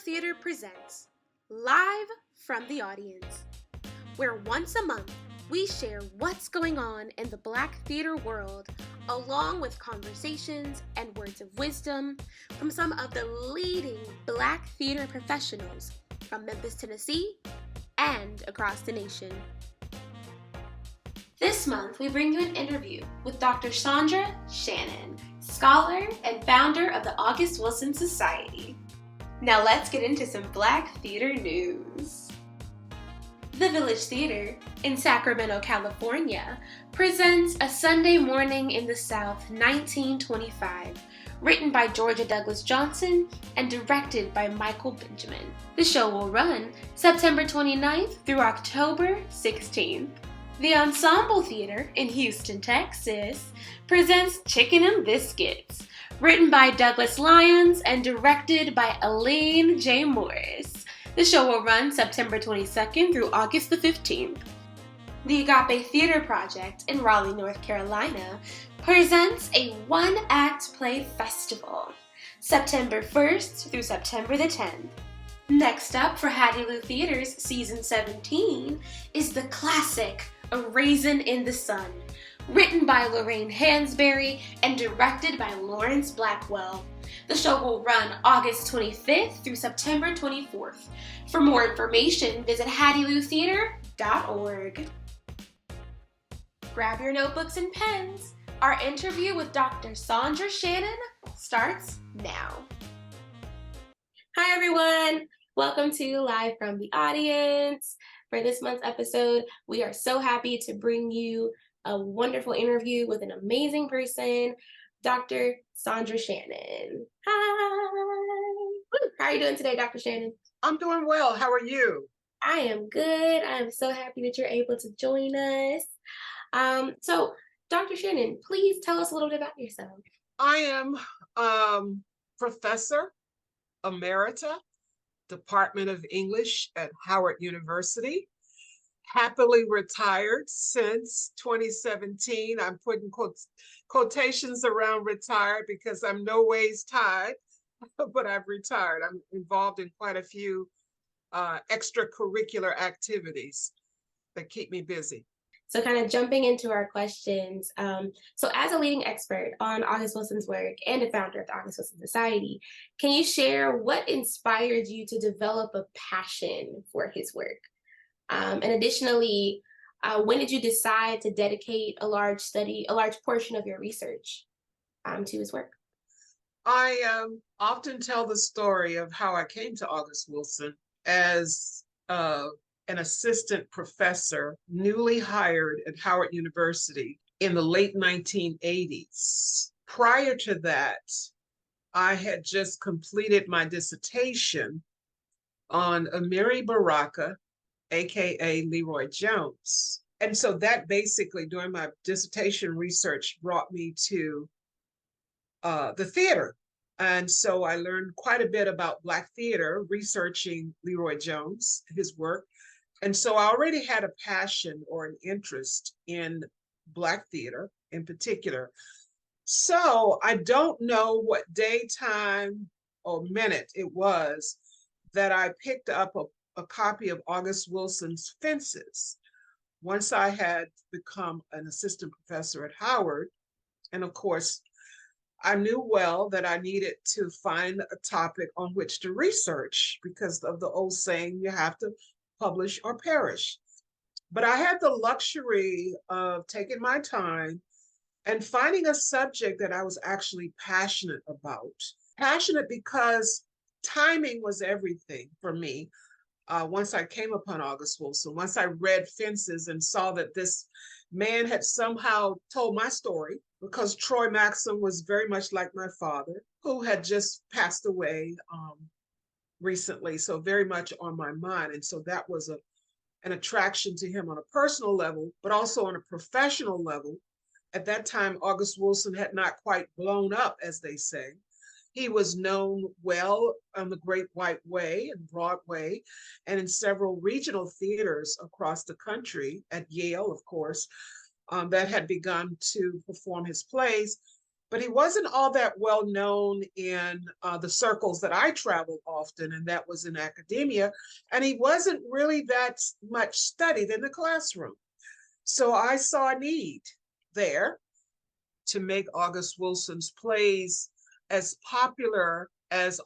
Theatre presents Live from the Audience, where once a month we share what's going on in the Black theater world, along with conversations and words of wisdom from some of the leading Black theater professionals from Memphis, Tennessee, and across the nation. This month, we bring you an interview with Dr. Sandra Shannon, scholar and founder of the August Wilson Society. Now let's get into some Black theater news. The Village Theater in Sacramento, California, presents A Sunday Morning in the South, 1925, written by Georgia Douglas Johnson and directed by Michael Benjamin. The show will run September 29th through October 16th. The Ensemble Theater in Houston, Texas, presents Chicken and Biscuits, written by Douglas Lyons and directed by Elaine J. Morris. The show will run September 22nd through August the 15th. The Agape Theater Project in Raleigh, North Carolina, presents a one-act play festival, September 1st through September the 10th. Next up for Hattiloo Theater's Season 17 is the classic A Raisin in the Sun, written by Lorraine Hansberry and directed by Lawrence Blackwell. The show will run August 25th through September 24th. For more information, visit HattilooTheatre.org. Grab your notebooks and pens. Our interview with Dr. Sandra Shannon starts now. Hi, everyone. Welcome to Live from the Audience. For this month's episode, we are so happy to bring you a wonderful interview with an amazing person, Dr. Sandra Shannon. Hi. How are you doing today, Dr. Shannon? I'm doing well. How are you? I am good. I am so happy that you're able to join us. So, Dr. Shannon, please tell us a little bit about yourself. I am Professor Emerita, Department of English at Howard University. Happily retired since 2017. I'm putting quotations around retired because I'm no ways tied, but I've retired. I'm involved in quite a few extracurricular activities that keep me busy. So kind of jumping into our questions. So as a leading expert on August Wilson's work and a founder of the August Wilson Society, can you share what inspired you to develop a passion for his work? And additionally, when did you decide to dedicate a large portion of your research to his work? I often tell the story of how I came to August Wilson as an assistant professor, newly hired at Howard University in the late 1980s. Prior to that, I had just completed my dissertation on Amiri Baraka, aka Leroy Jones. And so that basically, during my dissertation research, brought me to the theater. And so I learned quite a bit about Black theater, researching Leroy Jones, his work. And so I already had a passion or an interest in Black theater in particular. So I don't know what day, time, or minute it was that I picked up a copy of August Wilson's Fences once I had become an assistant professor at Howard. And of course, I knew well that I needed to find a topic on which to research because of the old saying, you have to publish or perish. But I had the luxury of taking my time and finding a subject that I was actually passionate about. Passionate because timing was everything for me. Once I came upon August Wilson, once I read Fences and saw that this man had somehow told my story, because Troy Maxim was very much like my father, who had just passed away recently, so very much on my mind. And so that was an attraction to him on a personal level, but also on a professional level. At that time, August Wilson had not quite blown up, as they say. He was known well on the Great White Way and Broadway and in several regional theaters across the country, at Yale, of course, that had begun to perform his plays. but he wasn't all that well known in the circles that I traveled often, and that was in academia. And he wasn't really that much studied in the classroom. So I saw a need there to make August Wilson's plays as popular as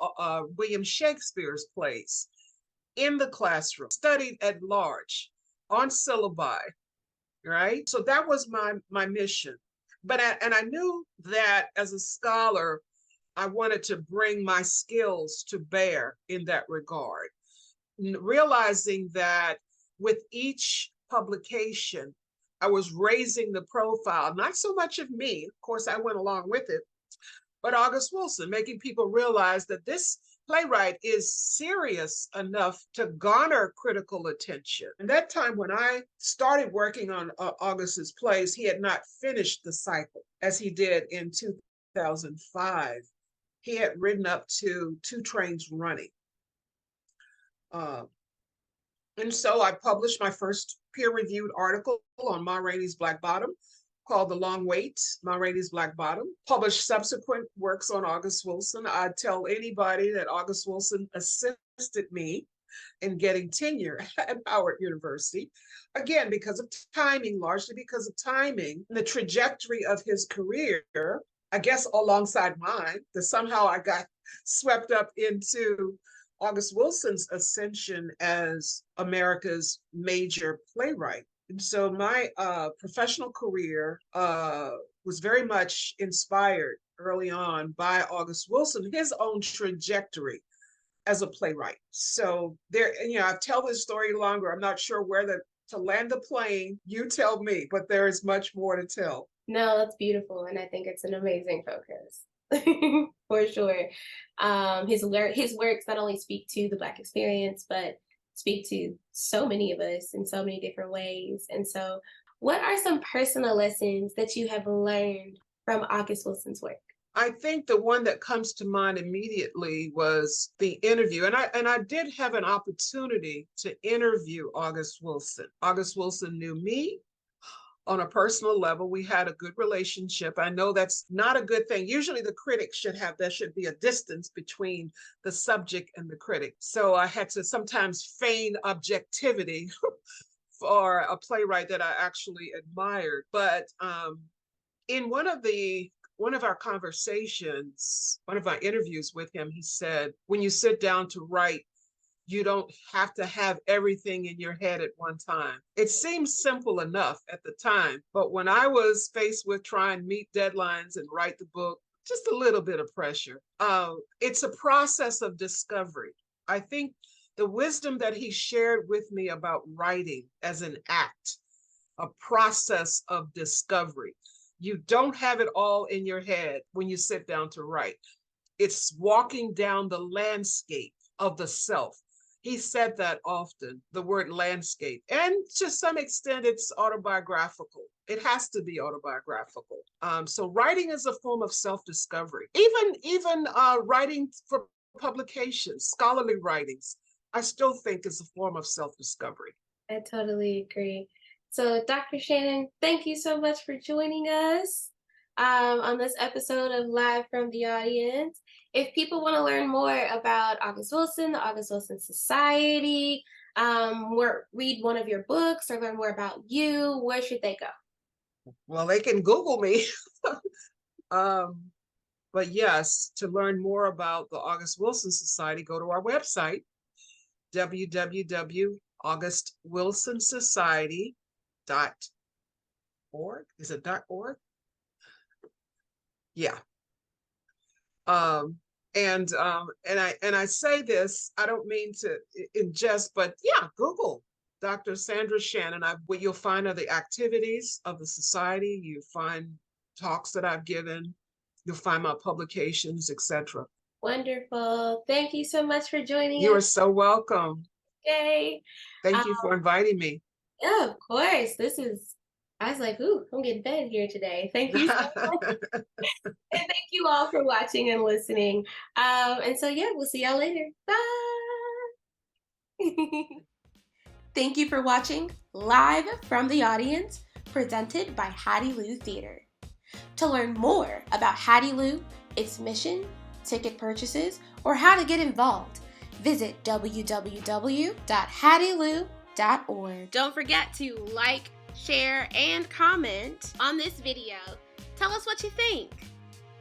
William Shakespeare's plays in the classroom, studied at large, on syllabi, right? So that was my mission. But I knew that as a scholar, I wanted to bring my skills to bear in that regard, realizing that with each publication, I was raising the profile, not so much of me, of course, I went along with it, but August Wilson, making people realize that this playwright is serious enough to garner critical attention. And that time when I started working on August's plays, he had not finished the cycle as he did in 2005. He had written up to Two Trains Running. And so I published my first peer-reviewed article on Ma Rainey's Black Bottom, called The Long Wait, Ma Rainey's Black Bottom, published subsequent works on August Wilson. I tell anybody that August Wilson assisted me in getting tenure at Howard University, again, because of timing, largely because of timing, the trajectory of his career, I guess alongside mine, that somehow I got swept up into August Wilson's ascension as America's major playwright. And so my professional career was very much inspired early on by August Wilson, his own trajectory as a playwright. So there, I tell this story longer. I'm not sure where to land the plane. You tell me, but there is much more to tell. No, that's beautiful, and I think it's an amazing focus. For sure. His works not only speak to the Black experience, but speak to so many of us in so many different ways. And so, what are some personal lessons that you have learned from August Wilson's work? I think the one that comes to mind immediately was the interview. And I did have an opportunity to interview August Wilson. August Wilson knew me on a personal level. We had a good relationship. I know that's not a good thing. Usually the critic there should be a distance between the subject and the critic. So I had to sometimes feign objectivity for a playwright that I actually admired. But in one of our conversations, one of my interviews with him, he said, when you sit down to write, you don't have to have everything in your head at one time. It seems simple enough at the time, but when I was faced with trying to meet deadlines and write the book, just a little bit of pressure. It's a process of discovery. I think the wisdom that he shared with me about writing as an act, a process of discovery. You don't have it all in your head when you sit down to write. It's walking down the landscape of the self. He said that often, the word landscape. And to some extent, it's autobiographical. It has to be autobiographical. So writing is a form of self-discovery. Even writing for publications, scholarly writings, I still think is a form of self-discovery. I totally agree. So Dr. Shannon, thank you so much for joining us on this episode of Live from the Audience. If people want to learn more about August Wilson, the August Wilson Society, read one of your books or learn more about you, where should they go? Well, they can Google me. But yes, to learn more about the August Wilson Society, go to our website, www.augustwilsonsociety.org. Is it .org? Yeah. And I say this, I don't mean to ingest, but yeah, Google Dr. Sandra Shannon. What you'll find are the activities of the society. You find talks that I've given. You'll find my publications, etc. Wonderful. Thank you so much for joining us. You are so welcome. Okay. Thank you for inviting me. Yeah, of course. I was like, ooh, I'm getting fed here today. Thank you so much. And thank you all for watching and listening. And so, yeah, we'll see y'all later. Bye. Thank you for watching Live from the Audience, presented by Hattiloo Theatre. To learn more about Hattiloo, its mission, ticket purchases, or how to get involved, visit www.hattiloo.org. Don't forget to like, share, and comment on this video. Tell us what you think.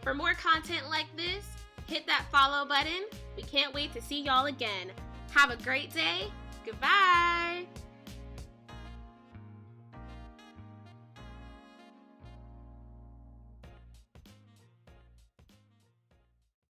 For more content like this, hit that follow button. We can't wait to see y'all again. Have a great day. Goodbye.